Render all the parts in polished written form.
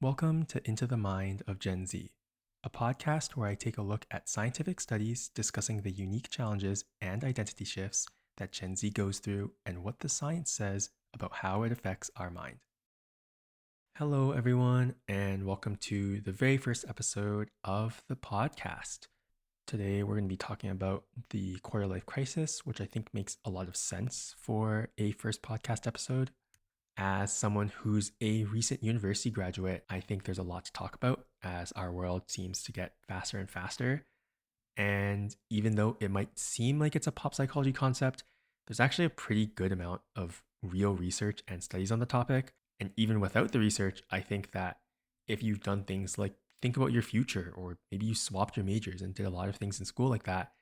Welcome to Into the Mind of Gen Z, a podcast where I take a look at scientific studies discussing the unique challenges and identity shifts that Gen Z goes through and what the science says about how it affects our mind. Hello, everyone, and welcome to the very first episode of the podcast. Today, we're going to be talking about the quarter-life crisis, which I think makes a lot of sense for a first podcast episode. As someone who's a recent university graduate, I think there's a lot to talk about as our world seems to get faster and faster. And even though it might seem like it's a pop psychology concept, there's actually a pretty good amount of real research and studies on the topic. And even without the research, I think that if you've done things like think about your future, or maybe you swapped your majors and did a lot of things in school like that,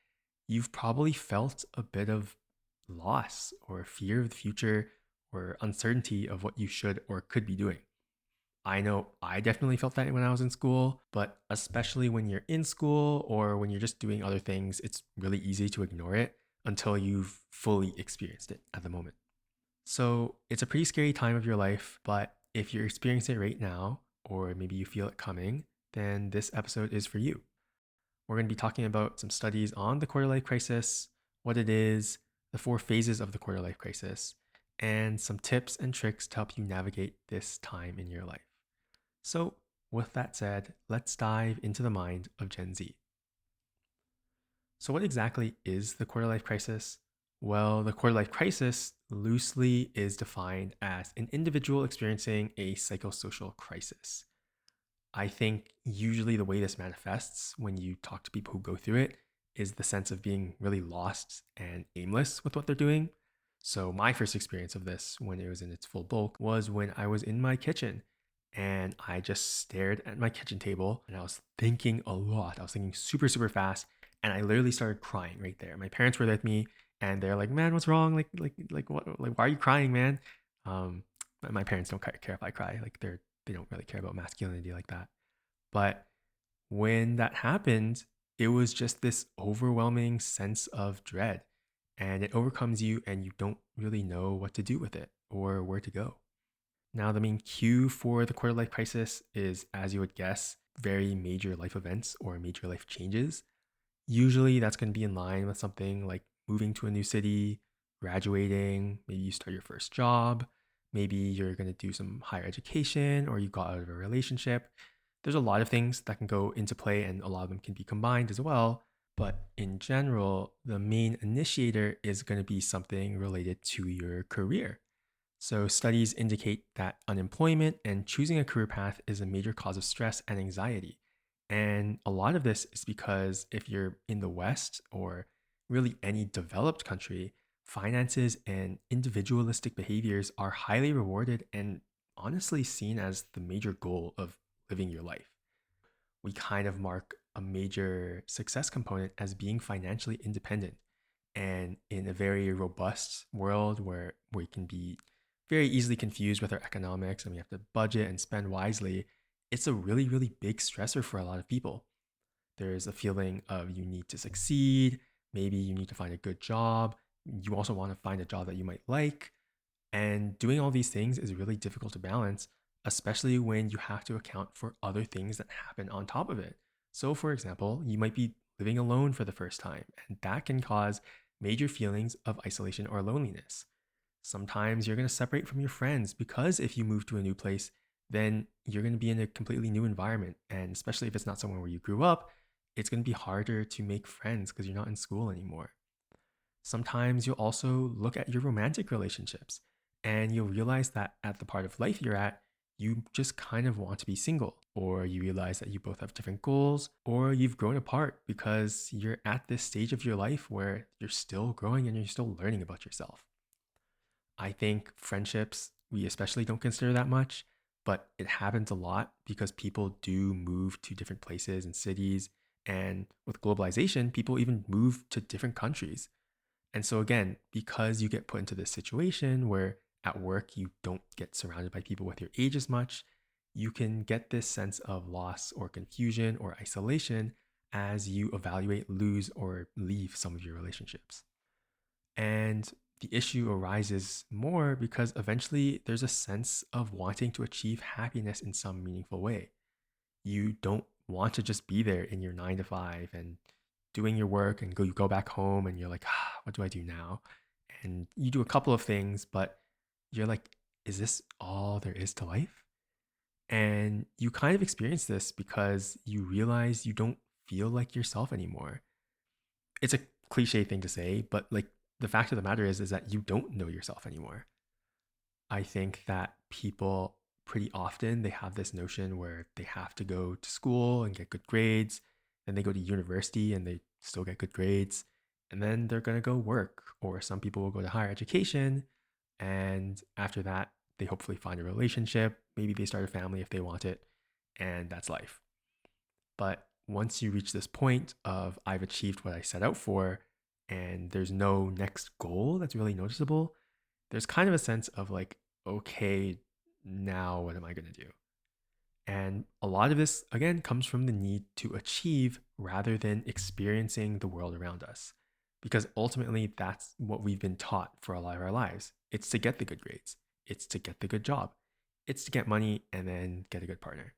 you've probably felt a bit of loss or fear of the future or uncertainty of what you should or could be doing. I know I definitely felt that when I was in school, but especially when you're in school or when you're just doing other things, it's really easy to ignore it until you've fully experienced it at the moment. So it's a pretty scary time of your life, but if you're experiencing it right now, or maybe you feel it coming, then this episode is for you. We're going to be talking about some studies on the quarter life crisis, what it is, the 4 phases of the quarter life crisis, and some tips and tricks to help you navigate this time in your life. So, with that said, let's dive into the mind of Gen Z. So, what exactly is the quarter life crisis? Well, the quarter life crisis loosely is defined as an individual experiencing a psychosocial crisis. I think usually the way this manifests when you talk to people who go through it is the sense of being really lost and aimless with what they're doing. So, my first experience of this when it was in its full bulk was when I was in my kitchen and I just stared at my kitchen table and I was thinking a lot. I was thinking super, super fast and I literally started crying right there. My parents were with me and they're like, "Man, what's wrong? What? Like, why are you crying, man?" Um, my parents don't care if I cry. Like, they don't really care about masculinity like that. But when that happened, it was just this overwhelming sense of dread. And it overcomes you, and you don't really know what to do with it or where to go. Now, the main cue for the quarter life crisis is, as you would guess, very major life events or major life changes. Usually, that's going to be in line with something like moving to a new city, graduating, maybe you start your first job, maybe you're going to do some higher education, or you got out of a relationship. There's a lot of things that can go into play, and a lot of them can be combined as well. But in general, the main initiator is going to be something related to your career. So, studies indicate that unemployment and choosing a career path is a major cause of stress and anxiety. And a lot of this is because if you're in the West or really any developed country, finances and individualistic behaviors are highly rewarded and honestly seen as the major goal of living your life. We kind of mark a major success component as being financially independent. And in a very robust world where we can be very easily confused with our economics and we have to budget and spend wisely, it's a really, really big stressor for a lot of people. There's a feeling of you need to succeed. Maybe you need to find a good job. You also want to find a job that you might like. And doing all these things is really difficult to balance, especially when you have to account for other things that happen on top of it. So, for example, you might be living alone for the first time, and that can cause major feelings of isolation or loneliness. Sometimes you're going to separate from your friends because if you move to a new place, then you're going to be in a completely new environment. And especially if it's not somewhere where you grew up, it's going to be harder to make friends because you're not in school anymore. Sometimes you'll also look at your romantic relationships and you'll realize that at the part of life you're at, you just kind of want to be single, or you realize that you both have different goals, or you've grown apart because you're at this stage of your life where you're still growing and you're still learning about yourself. I think friendships, we especially don't consider that much, but it happens a lot because people do move to different places and cities. And with globalization, people even move to different countries. And so, again, because you get put into this situation where at work you don't get surrounded by people with your age as much, you can get this sense of loss or confusion or isolation as you evaluate, lose, or leave some of your relationships. And the issue arises more because eventually there's a sense of wanting to achieve happiness in some meaningful way. You don't want to just be there in your 9 to 5 and doing your work and you go back home and you're like, what do I do now? And you do a couple of things, but you're like, is this all there is to life? And you kind of experience this because you realize you don't feel like yourself anymore. It's a cliche thing to say, but like the fact of the matter is that you don't know yourself anymore. I think that people pretty often they have this notion where they have to go to school and get good grades, then they go to university and they still get good grades, and then they're going to go work, or some people will go to higher education, and after that they hopefully find a relationship, maybe they start a family if they want it, and that's life. But once you reach this point of I've achieved what I set out for and there's no next goal that's really noticeable, there's kind of a sense of like, okay, now what am I going to do? And a lot of this, again, comes from the need to achieve rather than experiencing the world around us. Because ultimately, that's what we've been taught for a lot of our lives. It's to get the good grades, it's to get the good job, it's to get money and then get a good partner.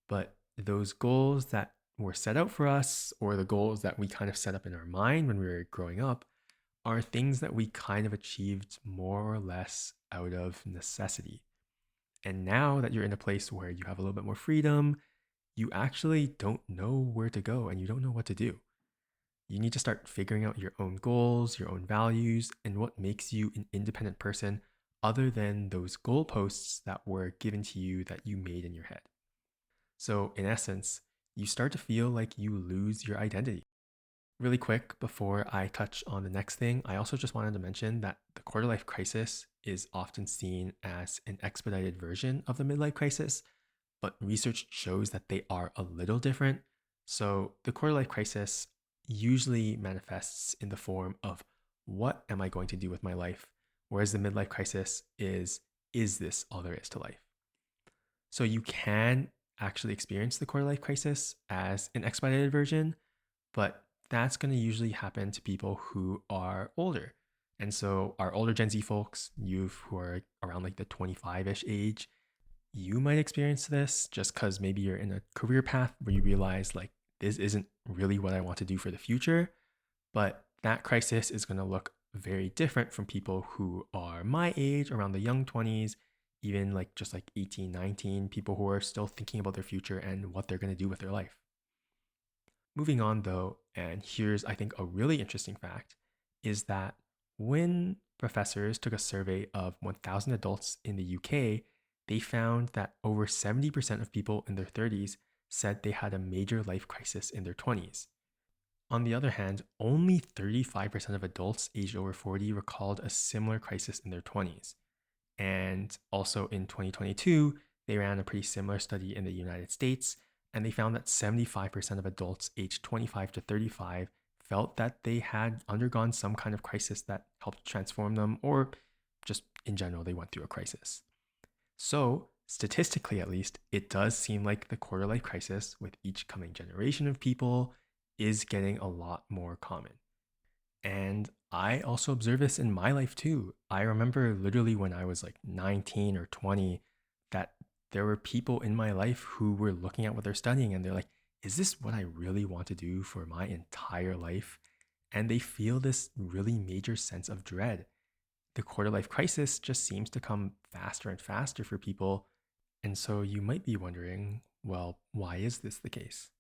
But those goals that were set out for us, or the goals that we kind of set up in our mind when we were growing up, are things that we kind of achieved more or less out of necessity. And now that you're in a place where you have a little bit more freedom, you actually don't know where to go and you don't know what to do. You need to start figuring out your own goals, your own values, and what makes you an independent person other than those goalposts that were given to you that you made in your head. So, in essence, you start to feel like you lose your identity. Really quick, before I touch on the next thing, I also just wanted to mention that the quarter life crisis is often seen as an expedited version of the midlife crisis, but research shows that they are a little different. So, the quarter life crisis usually manifests in the form of what am I going to do with my life? Whereas the midlife crisis is this all there is to life? So, you can actually experience the quarter life crisis as an expedited version, but that's going to usually happen to people who are older. And so, our older Gen Z folks, you who are around like the 25 ish age, you might experience this just because maybe you're in a career path where you realize like this isn't really what I want to do for the future. But that crisis is going to look very different from people who are my age, around the young 20s, even like just like 18, 19, people who are still thinking about their future and what they're going to do with their life. Moving on though, and here's I think a really interesting fact, is that when professors took a survey of 1,000 adults in the UK, they found that over 70% of people in their 30s said they had a major life crisis in their 20s. On the other hand, only 35% of adults aged over 40 recalled a similar crisis in their 20s. And also in 2022, they ran a pretty similar study in the United States, and they found that 75% of adults aged 25 to 35 felt that they had undergone some kind of crisis that helped transform them, or just in general, they went through a crisis. So, statistically at least, it does seem like the quarter life crisis with each coming generation of people is getting a lot more common. And I also observe this in my life too. I remember literally when I was like 19 or 20 that there were people in my life who were looking at what they're studying and they're like, is this what I really want to do for my entire life? And they feel this really major sense of dread. The quarter life crisis just seems to come faster and faster for people. And so you might be wondering, well, why is this the case?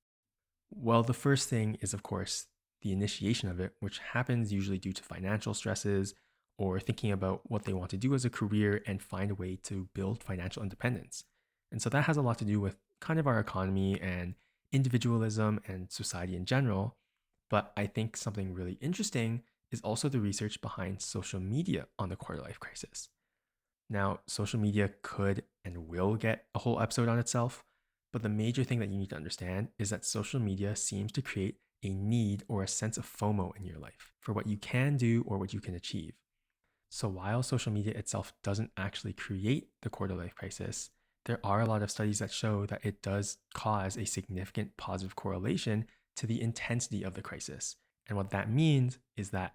Well, the first thing is, of course, the initiation of it, which happens usually due to financial stresses or thinking about what they want to do as a career and find a way to build financial independence. And so that has a lot to do with kind of our economy and individualism and society in general. But I think something really interesting is also the research behind social media on the quarter life crisis. Now, social media could and will get a whole episode on itself, but the major thing that you need to understand is that social media seems to create a need or a sense of FOMO in your life for what you can do or what you can achieve. So while social media itself doesn't actually create the quarter life crisis, there are a lot of studies that show that it does cause a significant positive correlation to the intensity of the crisis. And what that means is that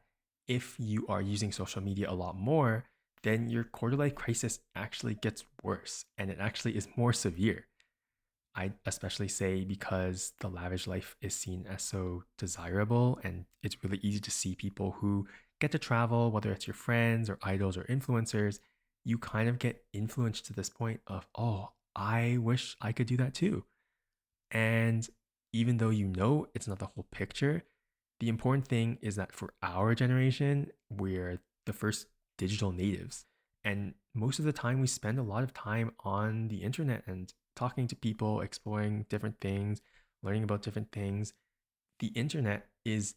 if you are using social media a lot more, then your quarter life crisis actually gets worse and it actually is more severe. I especially say because the lavish life is seen as so desirable, and it's really easy to see people who get to travel, whether it's your friends or idols or influencers. You kind of get influenced to this point of, oh, I wish I could do that too. And even though you know it's not the whole picture, the important thing is that for our generation, we're the first digital natives. And most of the time, we spend a lot of time on the internet and talking to people, exploring different things, learning about different things. The internet is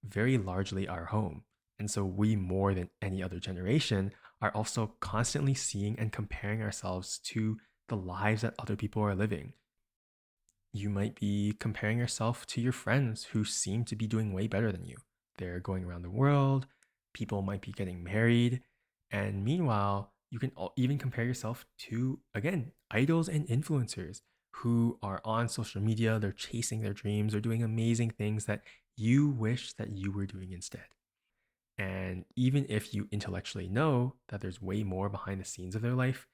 very largely our home. And so we, more than any other generation, are also constantly seeing and comparing ourselves to the lives that other people are living. You might be comparing yourself to your friends who seem to be doing way better than you. They're going around the world, people might be getting married, and meanwhile, you can even compare yourself to, again, idols and influencers who are on social media, they're chasing their dreams, they're doing amazing things that you wish that you were doing instead. And even if you intellectually know that there's way more behind the scenes of their life,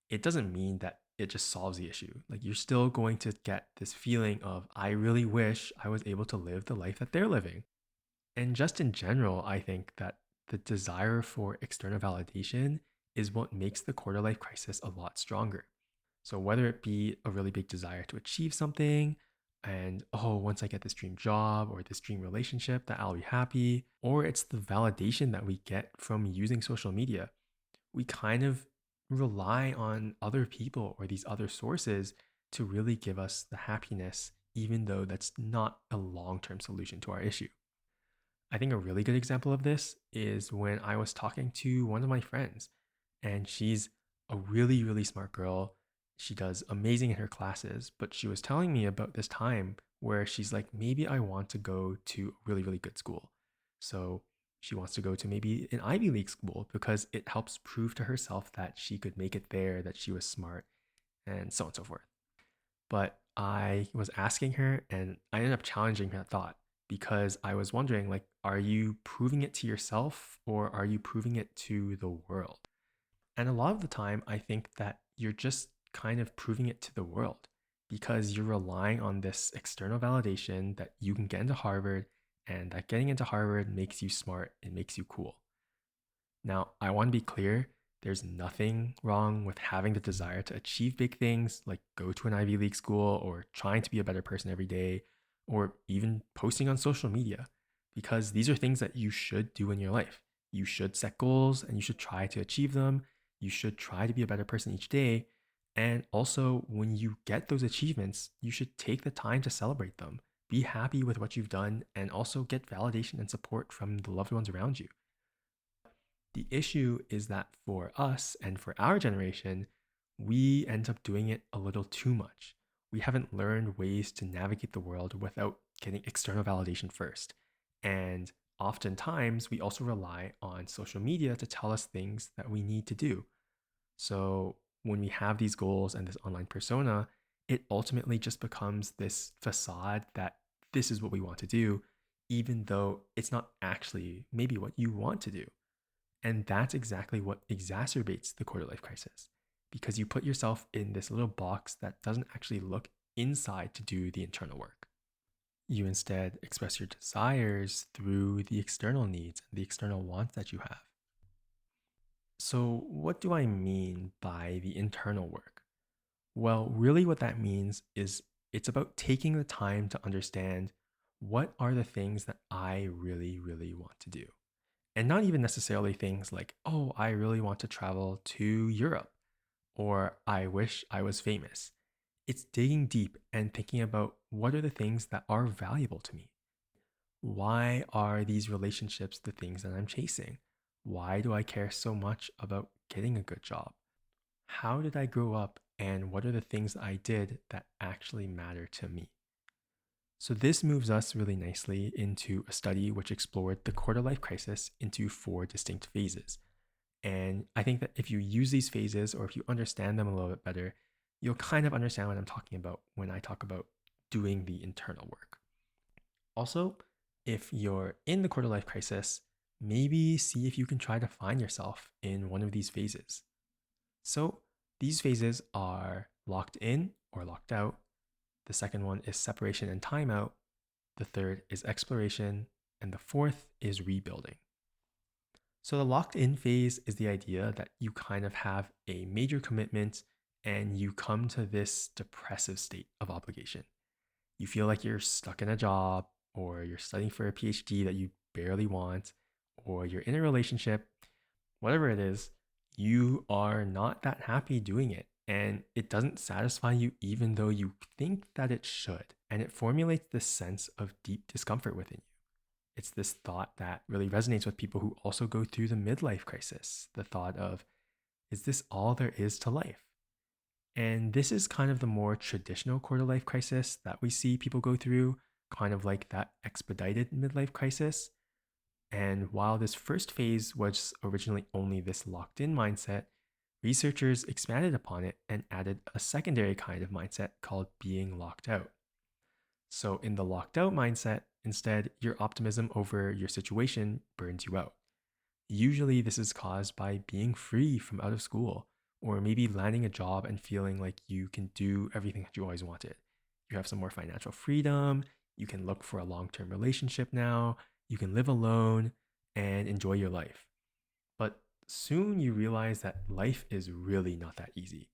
it doesn't mean that it just solves the issue. Like you're still going to get this feeling of, I really wish I was able to live the life that they're living. And just in general, I think that the desire for external validation is what makes the quarter life crisis a lot stronger. So whether it be a really big desire to achieve something and, oh, once I get this dream job or this dream relationship, that I'll be happy, or it's the validation that we get from using social media. We kind of rely on other people or these other sources to really give us the happiness, even though that's not a long term solution to our issue. I think a really good example of this is when I was talking to one of my friends, and she's a really, really smart girl. She does amazing in her classes, but she was telling me about this time where she's like, maybe I want to go to a really, really good school. So she wants to go to maybe an Ivy League school because it helps prove to herself that she could make it there, that she was smart, and so on and so forth. But I was asking her and I ended up challenging that thought because I was wondering, like, are you proving it to yourself or are you proving it to the world? And a lot of the time, I think that you're just kind of proving it to the world because you're relying on this external validation that you can get into Harvard and that getting into Harvard makes you smart, it makes you cool. Now, I want to be clear, there's nothing wrong with having the desire to achieve big things like go to an Ivy League school or trying to be a better person every day or even posting on social media because these are things that you should do in your life. You should set goals and you should try to achieve them. You should try to be a better person each day. And also, when you get those achievements, you should take the time to celebrate them. Be happy with what you've done and also get validation and support from the loved ones around you. The issue is that for us and for our generation, we end up doing it a little too much. We haven't learned ways to navigate the world without getting external validation first. And oftentimes, we also rely on social media to tell us things that we need to do. So when we have these goals and this online persona, it ultimately just becomes this facade that this is what we want to do, even though it's not actually maybe what you want to do. And that's exactly what exacerbates the quarter life crisis because you put yourself in this little box that doesn't actually look inside to do the internal work. You instead express your desires through the external needs and the external wants that you have. So, what do I mean by the internal work? Well, really, what that means is it's about taking the time to understand what are the things that I really, really want to do. And not even necessarily things like, oh, I really want to travel to Europe or I wish I was famous. It's digging deep and thinking about what are the things that are valuable to me. Why are these relationships the things that I'm chasing? Why do I care so much about getting a good job? How did I grow up and what are the things I did that actually matter to me? So, this moves us really nicely into a study which explored the quarter life crisis into four distinct phases. And I think that if you use these phases or if you understand them a little bit better, you'll kind of understand what I'm talking about when I talk about doing the internal work. Also, if you're in the quarter life crisis, maybe see if you can try to find yourself in one of these phases. So, these phases are locked in or locked out. The second one is separation and timeout. The third is exploration. And the fourth is rebuilding. So, the locked in phase is the idea that you kind of have a major commitment and you come to this depressive state of obligation. You feel like you're stuck in a job, or you're studying for a PhD that you barely want, or you're in a relationship, whatever it is, you are not that happy doing it. And it doesn't satisfy you even though you think that it should. And it formulates this sense of deep discomfort within you. It's this thought that really resonates with people who also go through the midlife crisis. The thought of, is this all there is to life? And this is kind of the more traditional quarter life crisis that we see people go through, kind of like that expedited midlife crisis. And while this first phase was originally only this locked in mindset, researchers expanded upon it and added a secondary kind of mindset called being locked out. So, in the locked out mindset, instead, your optimism over your situation burns you out. Usually, this is caused by being free from out of school, or maybe landing a job and feeling like you can do everything that you always wanted. You have some more financial freedom, you can look for a long term relationship now, you can live alone and enjoy your life. But soon you realize that life is really not that easy.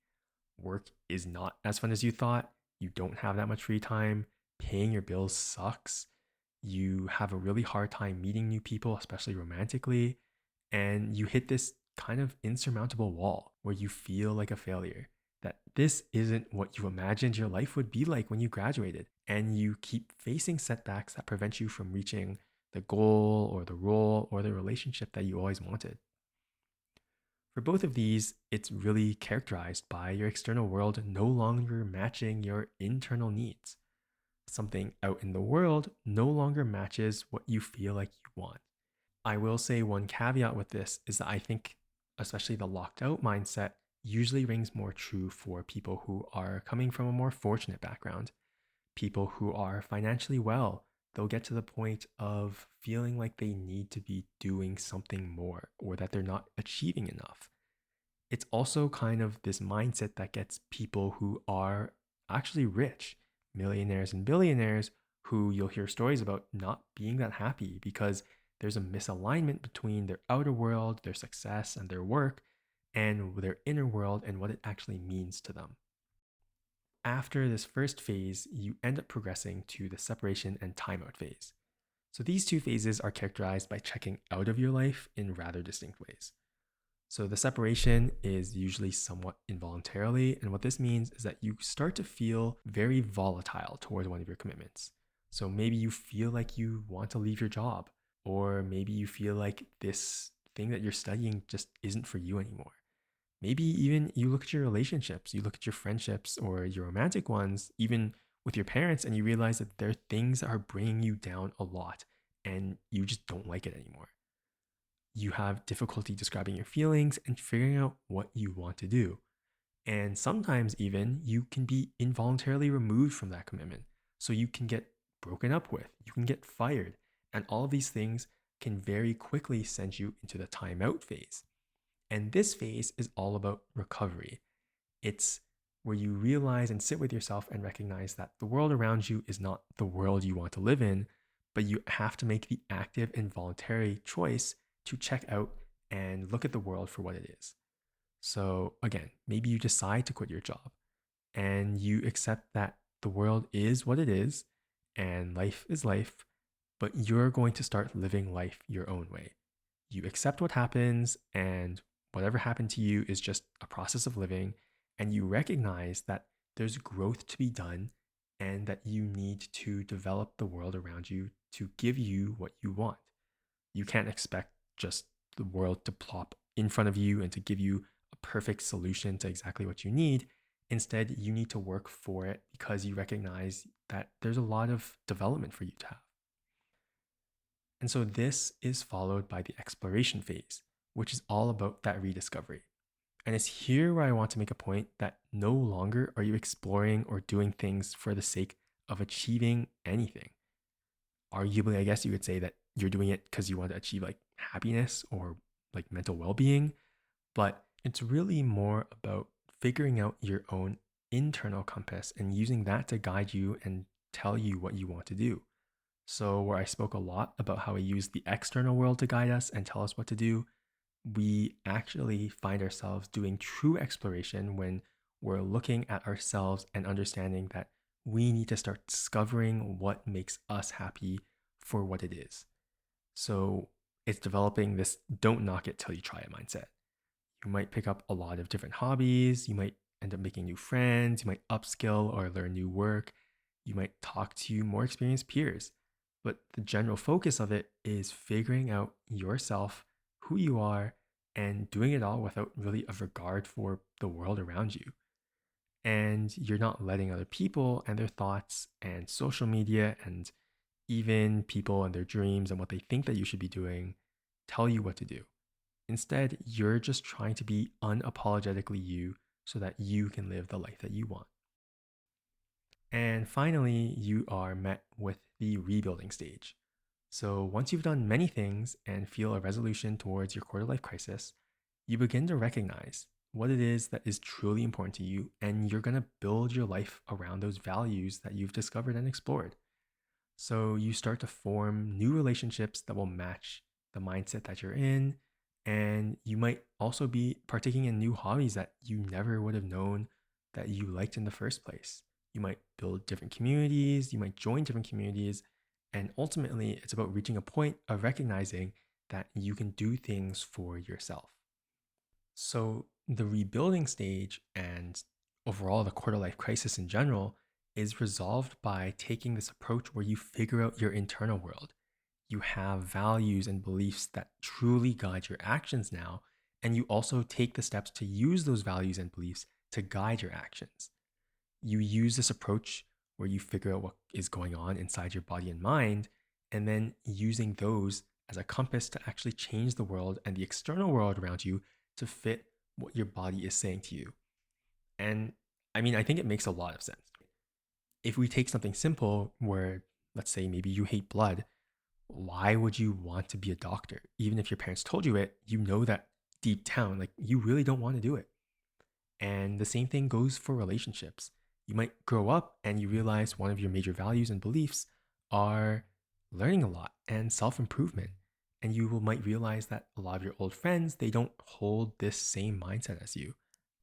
Work is not as fun as you thought, you don't have that much free time, paying your bills sucks, you have a really hard time meeting new people, especially romantically, and you hit this kind of insurmountable wall where you feel like a failure. That this isn't what you imagined your life would be like when you graduated, and you keep facing setbacks that prevent you from reaching the goal or the role or the relationship that you always wanted. For both of these, it's really characterized by your external world no longer matching your internal needs. Something out in the world no longer matches what you feel like you want. I will say one caveat with this is that I think, especially the locked out mindset, usually rings more true for people who are coming from a more fortunate background, people who are financially well. They'll get to the point of feeling like they need to be doing something more or that they're not achieving enough. It's also kind of this mindset that gets people who are actually rich, millionaires and billionaires, who you'll hear stories about not being that happy because there's a misalignment between their outer world, their success, and their work, and their inner world and what it actually means to them. After this first phase, you end up progressing to the separation and timeout phase. So these two phases are characterized by checking out of your life in rather distinct ways. So the separation is usually somewhat involuntarily. And what this means is that you start to feel very volatile towards one of your commitments. So maybe you feel like you want to leave your job, or maybe you feel like this thing that you're studying just isn't for you anymore. Maybe even you look at your relationships, you look at your friendships or your romantic ones, even with your parents, and you realize that there are things that are bringing you down a lot and you just don't like it anymore. You have difficulty describing your feelings and figuring out what you want to do. And sometimes, even, you can be involuntarily removed from that commitment. So you can get broken up with, you can get fired. And all of these things can very quickly send you into the timeout phase. And this phase is all about recovery. It's where you realize and sit with yourself and recognize that the world around you is not the world you want to live in, but you have to make the active and voluntary choice to check out and look at the world for what it is. So, again, maybe you decide to quit your job and you accept that the world is what it is and life is life, but you're going to start living life your own way. You accept what happens, and whatever happened to you is just a process of living, and you recognize that there's growth to be done and that you need to develop the world around you to give you what you want. You can't expect just the world to plop in front of you and to give you a perfect solution to exactly what you need. Instead, you need to work for it because you recognize that there's a lot of development for you to have. And so this is followed by the exploration phase, which is all about that rediscovery. And it's here where I want to make a point that no longer are you exploring or doing things for the sake of achieving anything. Arguably, I guess you could say that you're doing it because you want to achieve like happiness or like mental well-being, but it's really more about figuring out your own internal compass and using that to guide you and tell you what you want to do. So, where I spoke a lot about how we use the external world to guide us and tell us what to do, we actually find ourselves doing true exploration when we're looking at ourselves and understanding that we need to start discovering what makes us happy for what it is. So, it's developing this don't knock it till you try it mindset. You might pick up a lot of different hobbies. You might end up making new friends. You might upskill or learn new work. You might talk to more experienced peers. But the general focus of it is figuring out yourself, who you are, and doing it all without really a regard for the world around you. And you're not letting other people and their thoughts and social media and even people and their dreams and what they think that you should be doing tell you what to do. Instead, you're just trying to be unapologetically you so that you can live the life that you want. And finally, you are met with the rebuilding stage. So once you've done many things and feel a resolution towards your quarter life crisis, you begin to recognize what it is that is truly important to you, and you're going to build your life around those values that you've discovered and explored. So you start to form new relationships that will match the mindset that you're in. And you might also be partaking in new hobbies that you never would have known that you liked in the first place. You might build different communities, you might join different communities. And ultimately, it's about reaching a point of recognizing that you can do things for yourself. So, the rebuilding stage and overall the quarter life crisis in general is resolved by taking this approach where you figure out your internal world. You have values and beliefs that truly guide your actions now, and you also take the steps to use those values and beliefs to guide your actions. You use this approach where you figure out what is going on inside your body and mind, and then using those as a compass to actually change the world and the external world around you to fit what your body is saying to you. And I mean, I think it makes a lot of sense. If we take something simple where, let's say, maybe you hate blood, why would you want to be a doctor? Even if your parents told you it, you know that deep down, like you really don't want to do it. And the same thing goes for relationships. You might grow up and you realize one of your major values and beliefs are learning a lot and self improvement. And you might realize that a lot of your old friends, they don't hold this same mindset as you.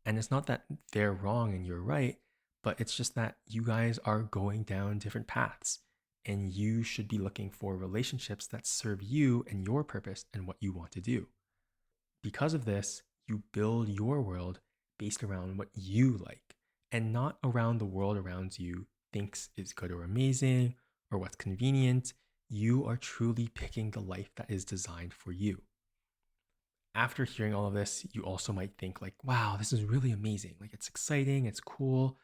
And it's not that they're wrong and you're right, but it's just that you guys are going down different paths. And you should be looking for relationships that serve you and your purpose and what you want to do. Because of this, you build your world based around what you like and not around the world around you thinks is good or amazing or what's convenient. You are truly picking the life that is designed for you. After hearing all of this, you also might think like, wow, this is really amazing. Like it's exciting, it's cool.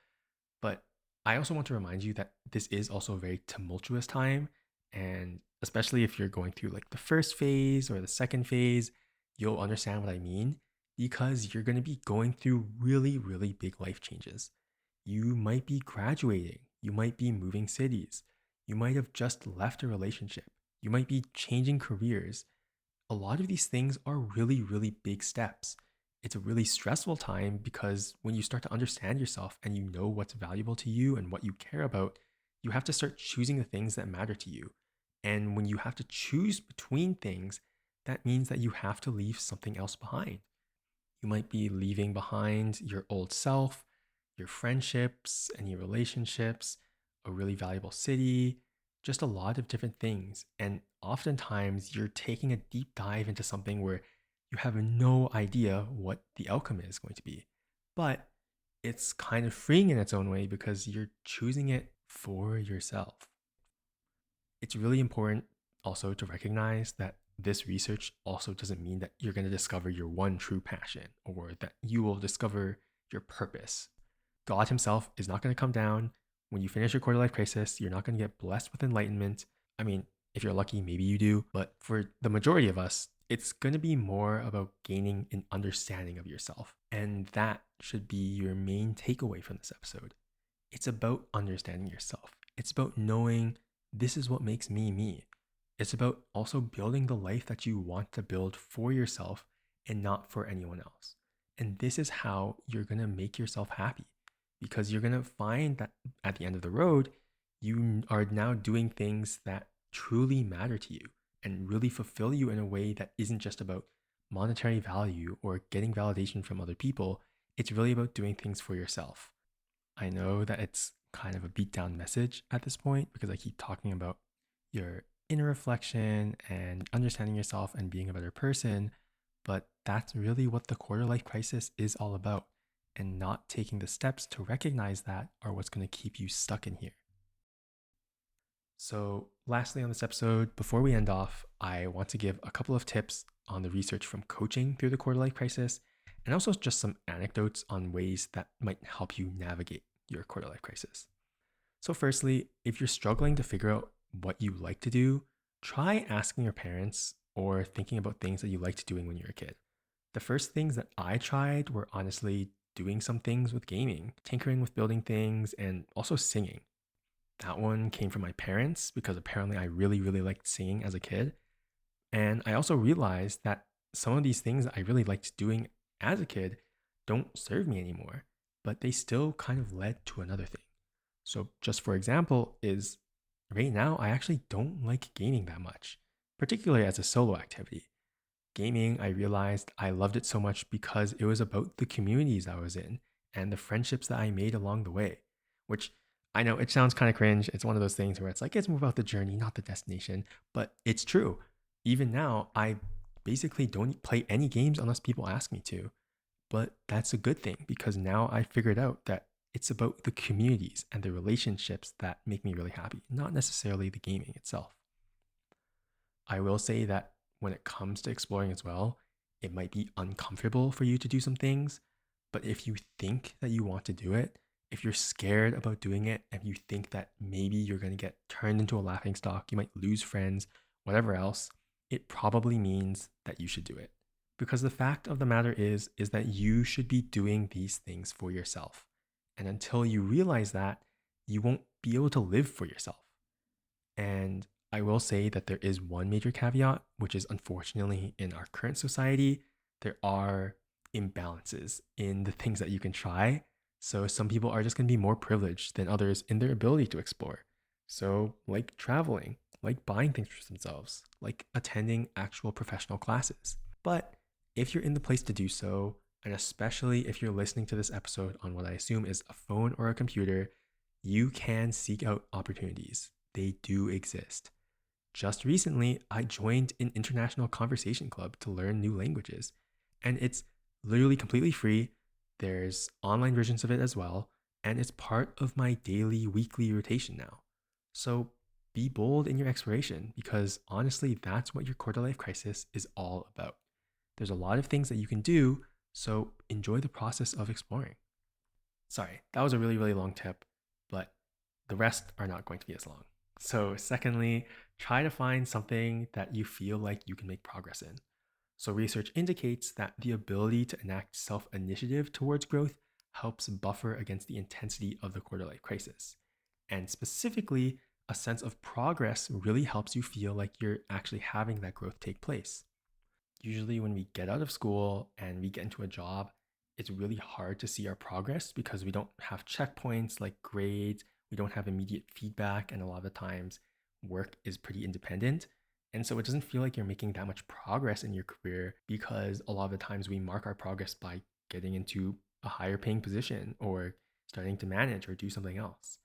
But I also want to remind you that this is also a very tumultuous time. And especially if you're going through like the first phase or the second phase, you'll understand what I mean because you're going to be going through really, really big life changes. You might be graduating, you might be moving cities, you might have just left a relationship, you might be changing careers. A lot of these things are really, really big steps. It's a really stressful time because when you start to understand yourself and you know what's valuable to you and what you care about, you have to start choosing the things that matter to you. And when you have to choose between things, that means that you have to leave something else behind. You might be leaving behind your old self, your friendships, any relationships, a really valuable city, just a lot of different things. And oftentimes you're taking a deep dive into something where you have no idea what the outcome is going to be. But it's kind of freeing in its own way because you're choosing it for yourself. It's really important also to recognize that this research also doesn't mean that you're going to discover your one true passion or that you will discover your purpose. God Himself is not going to come down. When you finish your quarter life crisis, you're not going to get blessed with enlightenment. I mean, if you're lucky, maybe you do. But for the majority of us, it's going to be more about gaining an understanding of yourself. And that should be your main takeaway from this episode. It's about understanding yourself. It's about knowing this is what makes me me. It's about also building the life that you want to build for yourself and not for anyone else. And this is how you're going to make yourself happy, because you're going to find that at the end of the road, you are now doing things that truly matter to you and really fulfill you in a way that isn't just about monetary value or getting validation from other people. It's really about doing things for yourself. I know that it's kind of a beat down message at this point because I keep talking about your inner reflection and understanding yourself and being a better person, but that's really what the quarter life crisis is all about. And not taking the steps to recognize that are what's going to keep you stuck in here. So, lastly, on this episode, before we end off, I want to give a couple of tips on the research from coaching through the quarter life crisis, and also just some anecdotes on ways that might help you navigate your quarter life crisis. So, firstly, if you're struggling to figure out what you like to do, try asking your parents or thinking about things that you liked doing when you were a kid. The first things that I tried were honestly doing some things with gaming, tinkering with building things, and also singing. That one came from my parents because apparently I really, really liked singing as a kid. And I also realized that some of these things that I really liked doing as a kid don't serve me anymore, but they still kind of led to another thing. So, just for example, is right now I actually don't like gaming that much, particularly as a solo activity. Gaming, I realized I loved it so much because it was about the communities I was in and the friendships that I made along the way, which I know it sounds kind of cringe. It's one of those things where it's like, it's more about the journey, not the destination, but it's true. Even now, I basically don't play any games unless people ask me to. But that's a good thing because now I figured out that it's about the communities and the relationships that make me really happy, not necessarily the gaming itself. I will say that when it comes to exploring as well, it might be uncomfortable for you to do some things. But if you think that you want to do it, if you're scared about doing it, and you think that maybe you're going to get turned into a laughing stock, you might lose friends, whatever else, it probably means that you should do it. Because the fact of the matter is that you should be doing these things for yourself. And until you realize that, you won't be able to live for yourself. And I will say that there is one major caveat, which is unfortunately in our current society, there are imbalances in the things that you can try. So some people are just going to be more privileged than others in their ability to explore. So, like traveling, like buying things for themselves, like attending actual professional classes. But if you're in the place to do so, and especially if you're listening to this episode on what I assume is a phone or a computer, you can seek out opportunities. They do exist. Just recently, I joined an international conversation club to learn new languages, and it's literally completely free. There's online versions of it as well, and it's part of my daily, weekly rotation now. So be bold in your exploration because honestly, that's what your quarter life crisis is all about. There's a lot of things that you can do, so enjoy the process of exploring. Sorry, that was a really, really long tip, but the rest are not going to be as long. So, secondly, try to find something that you feel like you can make progress in. So, research indicates that the ability to enact self initiative towards growth helps buffer against the intensity of the quarter life crisis. And specifically, a sense of progress really helps you feel like you're actually having that growth take place. Usually, when we get out of school and we get into a job, it's really hard to see our progress because we don't have checkpoints like grades, we don't have immediate feedback, and a lot of the times work is pretty independent. And so it doesn't feel like you're making that much progress in your career because a lot of the times we mark our progress by getting into a higher paying position or starting to manage or do something else.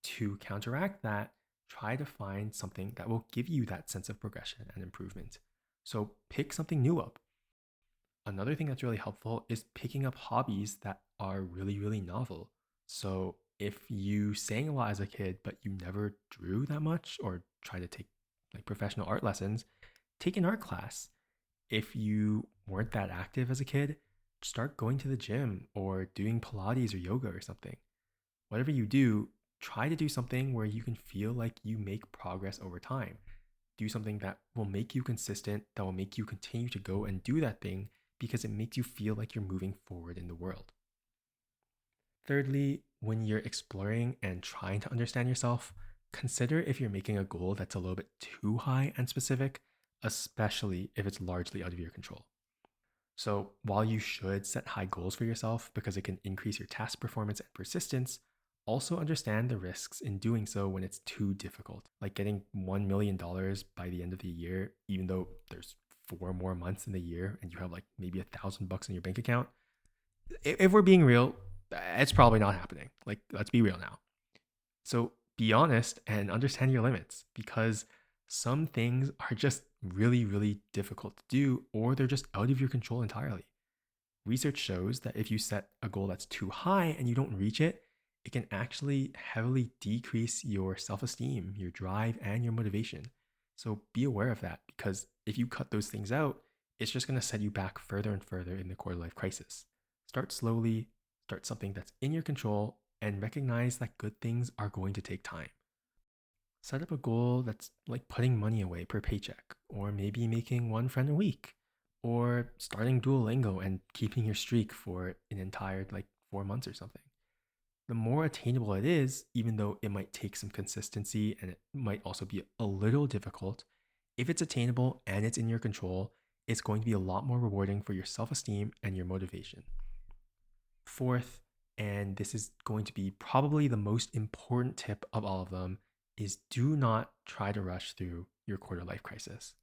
To counteract that, try to find something that will give you that sense of progression and improvement. So pick something new up. Another thing that's really helpful is picking up hobbies that are really, really novel. So if you sang a lot as a kid, but you never drew that much or try to take like professional art lessons, take an art class. If you weren't that active as a kid, start going to the gym or doing Pilates or yoga or something. Whatever you do, try to do something where you can feel like you make progress over time. Do something that will make you consistent, that will make you continue to go and do that thing because it makes you feel like you're moving forward in the world. Thirdly, when you're exploring and trying to understand yourself, Consider if you're making a goal that's a little bit too high and specific, especially if it's largely out of your control. So, while you should set high goals for yourself because it can increase your task performance and persistence, also understand the risks in doing so when it's too difficult, like getting $1 million by the end of the year, even though there's 4 more months in the year and you have like maybe $1,000 in your bank account. If we're being real, it's probably not happening. Like, let's be real now. So be honest and understand your limits because some things are just really, really difficult to do or they're just out of your control entirely. Research shows that if you set a goal that's too high and you don't reach it, it can actually heavily decrease your self esteem, your drive, and your motivation. So be aware of that because if you cut those things out, it's just going to set you back further and further in the quarter life crisis. Start slowly, start something that's in your control, and recognize that good things are going to take time. Set up a goal that's like putting money away per paycheck, or maybe making one friend a week, or starting Duolingo and keeping your streak for an entire like 4 months or something. The more attainable it is, even though it might take some consistency and it might also be a little difficult, if it's attainable and it's in your control, it's going to be a lot more rewarding for your self esteem and your motivation. Fourth, and this is going to be probably the most important tip of all of them, is do not try to rush through your quarter life crisis.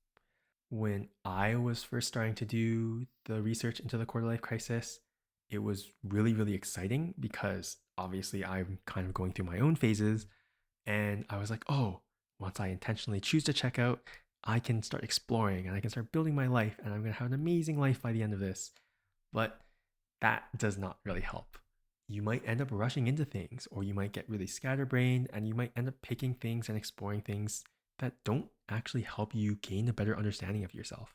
When I was first starting to do the research into the quarter life crisis, it was really, really exciting because obviously I'm kind of going through my own phases. And I was like, oh, once I intentionally choose to check out, I can start exploring and I can start building my life and I'm going to have an amazing life by the end of this. But that does not really help. You might end up rushing into things, or you might get really scatterbrained, and you might end up picking things and exploring things that don't actually help you gain a better understanding of yourself.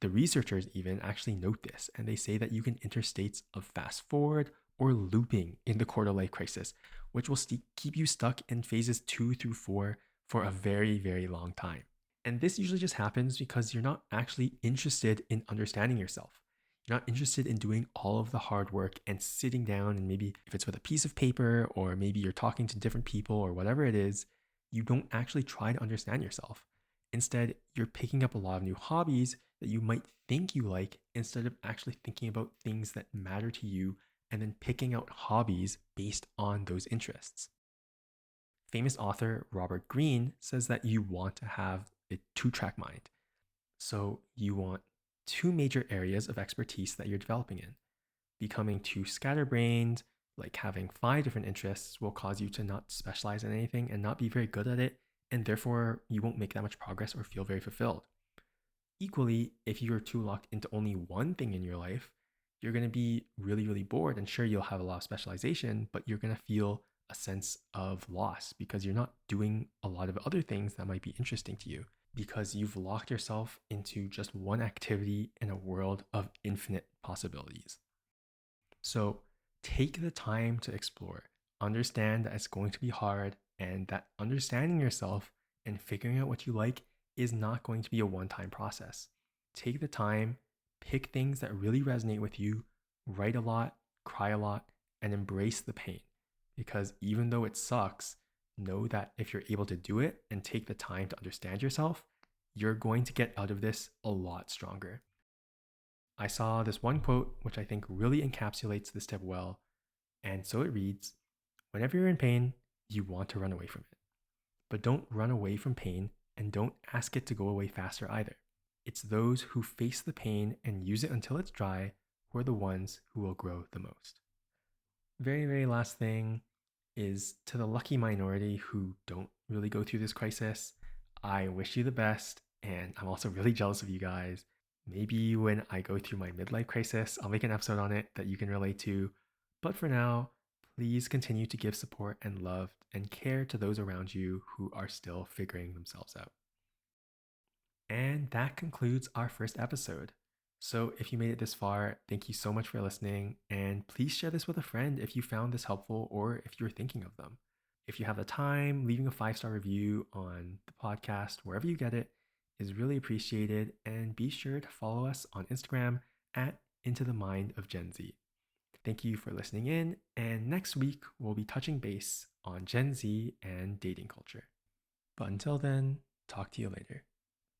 The researchers even actually note this, and they say that you can enter states of fast forward or looping in the quarter life crisis, which will keep you stuck in phases 2 through 4 for a very, very long time. And this usually just happens because you're not actually interested in understanding yourself. You're not interested in doing all of the hard work and sitting down, and maybe if it's with a piece of paper or maybe you're talking to different people or whatever it is, you don't actually try to understand yourself. Instead, you're picking up a lot of new hobbies that you might think you like instead of actually thinking about things that matter to you and then picking out hobbies based on those interests. Famous author Robert Greene says that you want to have a two-track mind. So you want two major areas of expertise that you're developing in. Becoming too scatterbrained, like having 5 different interests, will cause you to not specialize in anything and not be very good at it, and therefore you won't make that much progress or feel very fulfilled. Equally, if you're too locked into only one thing in your life, you're going to be really, really bored. And sure, you'll have a lot of specialization, but you're going to feel a sense of loss because you're not doing a lot of other things that might be interesting to you because you've locked yourself into just one activity in a world of infinite possibilities. So take the time to explore, understand that it's going to be hard, and that understanding yourself and figuring out what you like is not going to be a one-time process. Take the time, pick things that really resonate with you, write a lot, cry a lot, and embrace the pain. Because even though it sucks, know that if you're able to do it and take the time to understand yourself, you're going to get out of this a lot stronger. I saw this one quote, which I think really encapsulates this tip well. And so it reads, whenever you're in pain, you want to run away from it. But don't run away from pain and don't ask it to go away faster either. It's those who face the pain and use it until it's dry who are the ones who will grow the most. Very, very last thing is to the lucky minority who don't really go through this crisis, I wish you the best. And I'm also really jealous of you guys. Maybe when I go through my midlife crisis, I'll make an episode on it that you can relate to. But for now, please continue to give support and love and care to those around you who are still figuring themselves out. And that concludes our first episode. So if you made it this far, thank you so much for listening. And please share this with a friend if you found this helpful or if you're thinking of them. If you have the time, leaving a 5-star review on the podcast, wherever you get it, is really appreciated. And be sure to follow us on Instagram at Into the Mind of Gen Z. Thank you for listening in. And next week, we'll be touching base on Gen Z and dating culture. But until then, talk to you later.